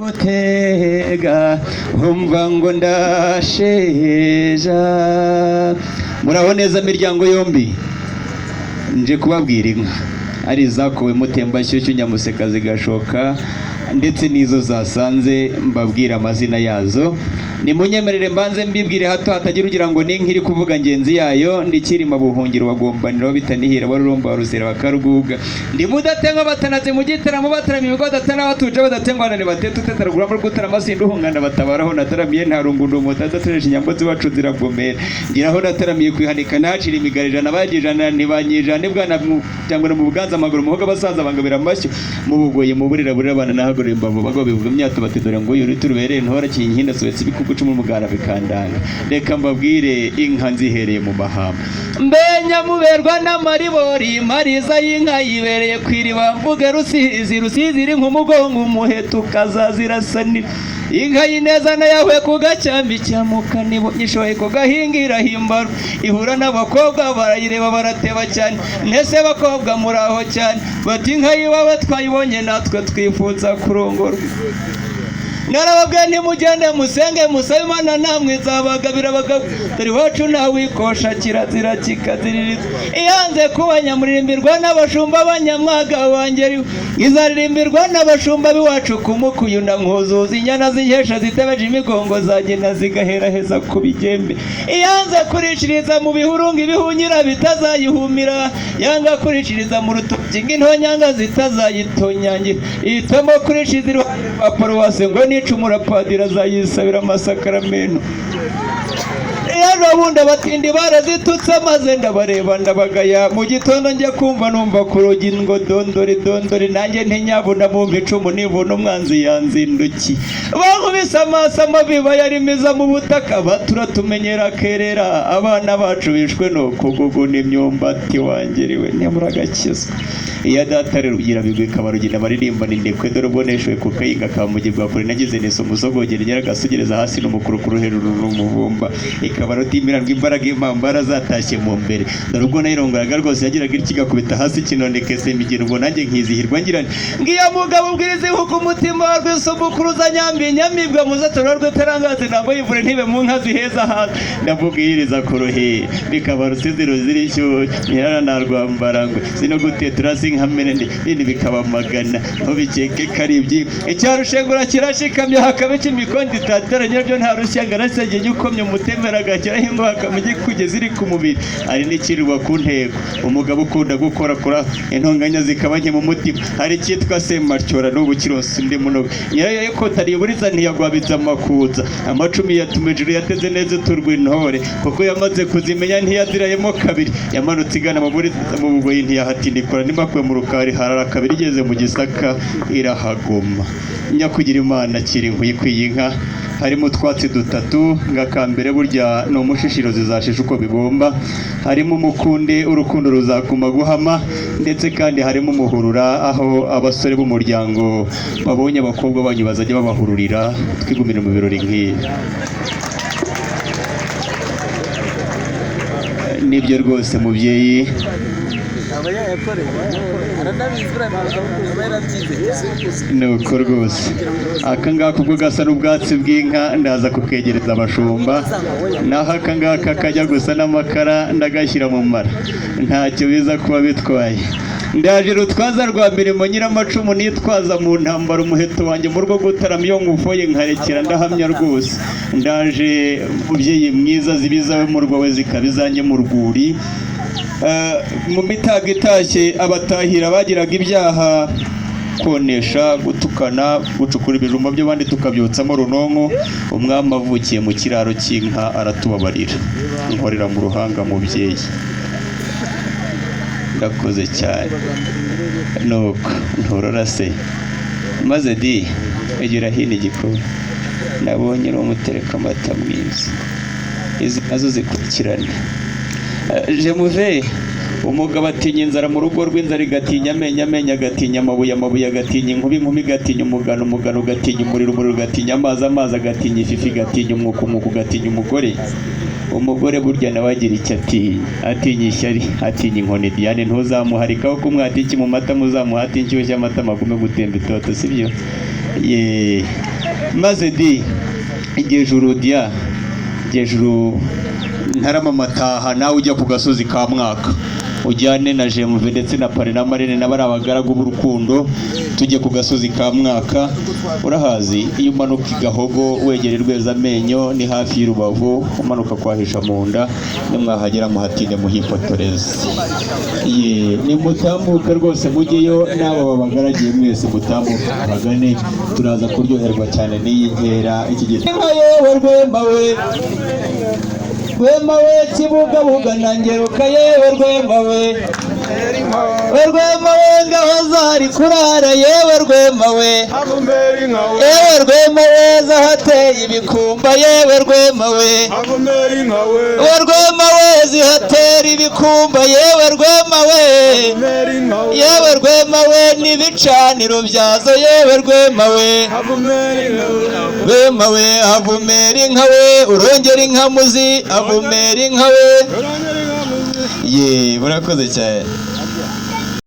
gutega umva ngo ndasheja. Muraho neza miryango yombi, nje kubabwira inka ari izakowe Mutembashyushyu, Nyamuseka, Zigashoka ndetse n'izo zasanze mbabwira amazina yazo. Nimunyemerere mbanze mbibwire hato hatagira ugira ngo ni nkiri kuvuga ngenzi yayo. Ndikirima Buhungiro wagombaniro bitanihira barurumba waruzera bakaruguga. Ndi mudatenga batanaze mu gitaramo bataramiye ibigo datana batuje badatengwana ne batete utetaragura mu gutarama sinduhungana batabaraho nataramiye ntarungundo mutadatereje Nyambozi bacu ziragomera. Ngiraho nataramiye kwihanika nacira imigarira nabagijana nibanyijana bwana cyangwa mu Buganza amaguru muhoga basaza bangabira amashyo mu Bugoye mu burira burira abana nahagore imbavu bago bivuga imyato batedore ngo yuri turubereye ntora kinhinda sobetse bikugu cumi umugara bikandanga. Reka mbabwire inka nzihereye mu mahamba. Mbenya muberwa n'amaribori mariza y'inka yibereye kwiriba mvuge Rusizi iri nk'umugongo umuheto ukazazirasanira. Inka y'ineza nayawe ku gacyambi cyamuka nibonyishoye ku gahingira himbaro. Ihura n'abakobwa barayireba barateba cyane, nese bakobwa muraho cyane bati inka yiwawe twayibonye natwe twifuza kurongorwa. Narababwiye ntimugende musenge musabe Imana namwe izabagabira abagabo dore iwacu ntawikosha kirazira kikaziririza. Iyanze kuba nyamuririmbirwa n'abashumba b'Anyamwaga wangeri izaririmbirwa n'abashumba b'iwacu kumukuyu na nkuzuza inyana z'inkesha zitebeje imigongo zagenda zigahera heza ku bigembe. Iyanze kurishiriza mu bihurunga ibihunyira bitazayihumira, yanga kurishiriza mu rutoki ng'intonyanga zitazayitonyangira. Itemo kurishiriza iruhande rwa paruwasi ngo nicumura padiri azayisabira amasakaramentu. Bundi abatindi barazitutse maze ndabareba ndabagaya. Mu gitondo njya kumva numva ku rugi ngo dondori dondori, nanjye ntinyabuna mu icumu nibona umwanzi yanzinduki. Bankubise amaso amabi bayarimiza mu butaka batura tumenyera kerera. Abana bacu bishwe no kuguguna imyumbati wangeriwe nyamuragakiza. Iya data rero ugira bigwe kabarugina baririmba nindekwe dore uboneshwe ku kayinga kamugirwa kure nagize neso musogogera nyaragasugereza hasi n'umukuru ku ruheruru n'umuvumba. Ikabaro timirandwa imbaraga impambara zatashye mu mbere. Dore ubwo nayirongoraga rwose yagiraga ikigakubita hasi kinonekese imigiro ubwo nanjye nkizihirwa ngirane. Ngiya mugabo ubwiriza ihuka umutima rw'isubukuruza nyambi nyamibwa muzatora rw'itarangaze ntabwo yivure ntibe mu nka ziheza hasi. Ndavugiriza ku ruhe bikabaro siziro zirishyuye nyirana narwambarangwe sino gutetura nkamene nini bikaba magana ntubikeke karibyi. Icyarushengura kirashikamye hakaba cy'imikondi tataranye byo nta rushyanga nasegeye ukomye umutemera gakira hingo hakamuje kugeza iri ku mubiri. Ari n'ikirwa ku ntego umugabo ukunda gukora kora intonganya zikabanye mu mutima. Hari cyitwa Semacyora n'ubu kironse ndi muno nyirayo ko tari buriza ntiyagwabiza amakuza. Amacumi yatumejuru yateze neza turwa intore kuko yamaze kuzimenya ntiyazirayemo kabiri. Yamanutse igana mu buriza mu Bugoyi ntiyahatindikora nimakwe mu Rukari harara kabiri igeze mu Gisaka irahagoma. Nyakugira Imana kiri nkwiye inka harimo utwatsi dutatu. Ngakambere burya no mushishiro zizashisha uko bigomba. Harimo umukunde urukundo ruzakuma guhama ndetse kandi harimo umuhurura aho abasore b'umuryango babonye abakobwa banyu bazajya babahururira twigumira mu birori nk'ibi. Nibyo rwose mubyeyi nuko rwose akangaka ubwo gasa n'ubwatsi bw'inka ndaza kukegereza abashumba, naho akangaka kajya gusa n'amakara ndagashyira mu mara ntacyo biza kuba bitwaye. Ndaje rutwaza rwa mirimo nyiramacumu nitwaza mu ntambara umuheto wanjye mu rwo gutarama iyo ngufoye nkarekera ndahamya rwose. Ndaje mubyeyi mwiza zibizawe mu rwawe zikabizanye mu rwuri. Mu mitaga itashye abatahira bagiraga ibyaha konesha gutukana gucukura ibijumba by'abandi tukabyotsamo runonko. Umwami avukiye mu kiraro cy'inka aratubabarira. Nkorera mu ruhanga mubyeyi ndakoze cyane. Nuko nturora se maze di egera hino igikuru nabonye uri umutereka amata mwiza. Izi nazo zikurikirane. Je muve umugabo atinya inzara mu rugo rw'inzara igatinya amenyo agatinya amabuye agatinya inkumi igatinya umugano ugatinya umuriro ugatinya amazi agatinya ififi igatinya umwuka ugatinya umugore burya nawe agira icyo atinya ishyari atinya inkoni. Diane ntuzamuharikaho kumwata iki mu mata muzamuhata inshyushyu amata magume gutemba itoto sibyo. maze di igihe juru dia igihe juru ntarama mataha nawe ujya ku gasozi ka mwaka ujyane na Jemuve ndetse na Pare na Marene n'abari abagaragu b'urukundo tujye ku gasozi ka mwaka. Urahazi iyo umanuka Igahogo wegera Rwezamenyo ni hafi y'Urubavu, umanuka kwahisha mu nda nimwahagera muhatinde muhifotoreze. Ni mutambuke rwose mujyeyo n'abo babagaragiye mwese mutambuke bagane, turaza kuryoherwa cyane n'iyi nkera iki gihe. Yewe Rwema we Rwema we Kibugabuga na Ngeruka yewe Rwema we Rwema we ngaho zari kurara yewe Rwema we yewe Rwema we zahateye ibikumba yewe Rwema we Rwema we zihatera ibikumba yewe Rwema we yewe Rwema we n'ibicaniro byazo yewe Rwema we Rwema we havumera inka we urongera inka muzi avumera inka we. Murakoze cyane.